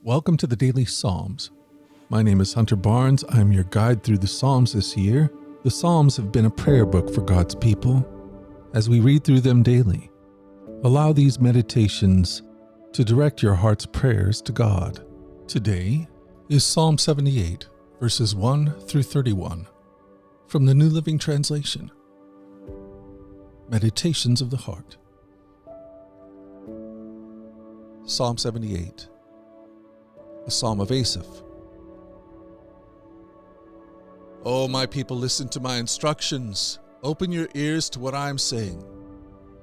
Welcome to the Daily Psalms. My name is Hunter Barnes. I'm your guide through the Psalms this year. The Psalms have been a prayer book for God's people. As we read through them daily, allow these meditations to direct your heart's prayers to God. Today is Psalm 78, verses 1 through 31, from the New Living Translation. Meditations of the Heart. Psalm 78, a psalm of Asaph. O my people, listen to my instructions. Open your ears to what I am saying.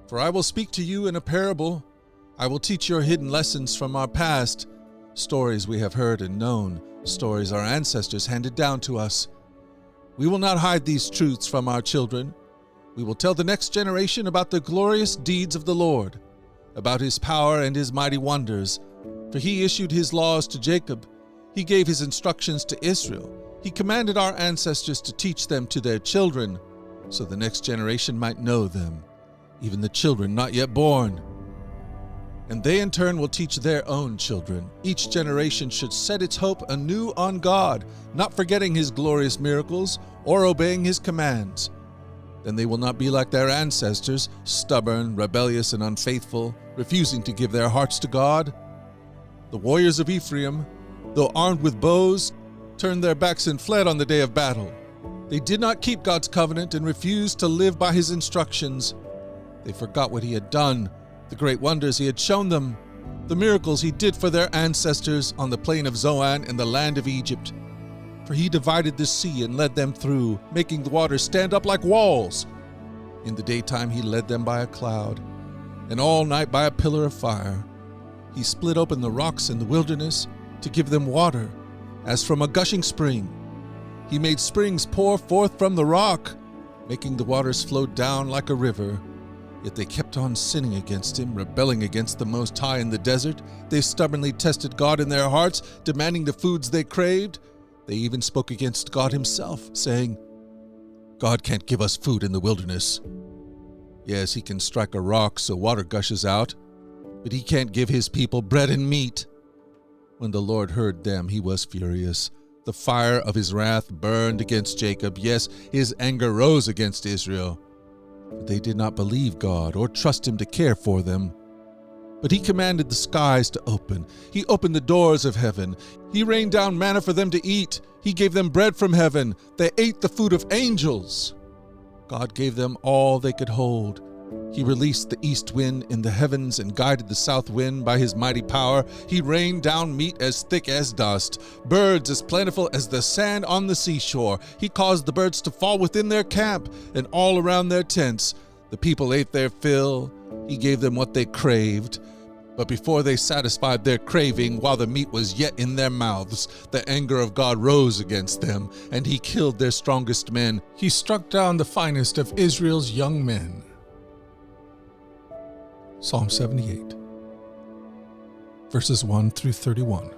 For I will speak to you in a parable. I will teach your hidden lessons from our past, stories we have heard and known, stories our ancestors handed down to us. We will not hide these truths from our children. We will tell the next generation about the glorious deeds of the Lord, about his power and his mighty wonders. For he issued his laws to Jacob. He gave his instructions to Israel. He commanded our ancestors to teach them to their children, so the next generation might know them, even the children not yet born. And they in turn will teach their own children. Each generation should set its hope anew on God, not forgetting his glorious miracles or obeying his commands. Then they will not be like their ancestors, stubborn, rebellious, and unfaithful, refusing to give their hearts to God. The warriors of Ephraim, though armed with bows, turned their backs and fled on the day of battle. They did not keep God's covenant and refused to live by his instructions. They forgot what he had done, the great wonders he had shown them, the miracles he did for their ancestors on the plain of Zoan in the land of Egypt. For he divided the sea and led them through, making the waters stand up like walls. In the daytime he led them by a cloud, and all night by a pillar of fire. He split open the rocks in the wilderness to give them water, as from a gushing spring. He made springs pour forth from the rock, making the waters flow down like a river. Yet they kept on sinning against him, rebelling against the Most High in the desert. They stubbornly tested God in their hearts, demanding the foods they craved. They even spoke against God himself, saying, God can't give us food in the wilderness. Yes, he can strike a rock so water gushes out, but he can't give his people bread and meat. When the Lord heard them, he was furious. The fire of his wrath burned against Jacob. Yes, his anger rose against Israel. But they did not believe God or trust him to care for them. But he commanded the skies to open. He opened the doors of heaven. He rained down manna for them to eat. He gave them bread from heaven. They ate the food of angels. God gave them all they could hold. He released the east wind in the heavens and guided the south wind by his mighty power. He rained down meat as thick as dust, birds as plentiful as the sand on the seashore. He caused the birds to fall within their camp and all around their tents. The people ate their fill. He gave them what they craved. But before they satisfied their craving, while the meat was yet in their mouths, the anger of God rose against them, and he killed their strongest men. He struck down the finest of Israel's young men. Psalm 78, verses 1 through 31.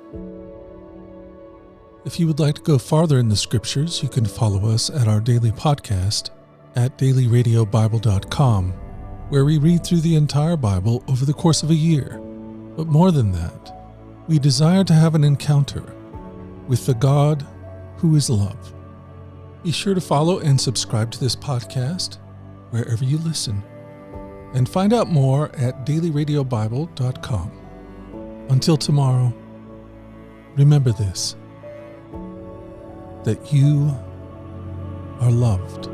If you would like to go farther in the scriptures, you can follow us at our daily podcast at dailyradiobible.com, where we read through the entire Bible over the course of a year. But more than that, we desire to have an encounter with the God who is love. Be sure to follow and subscribe to this podcast wherever you listen, and find out more at dailyradiobible.com. Until tomorrow, remember this, that you are loved.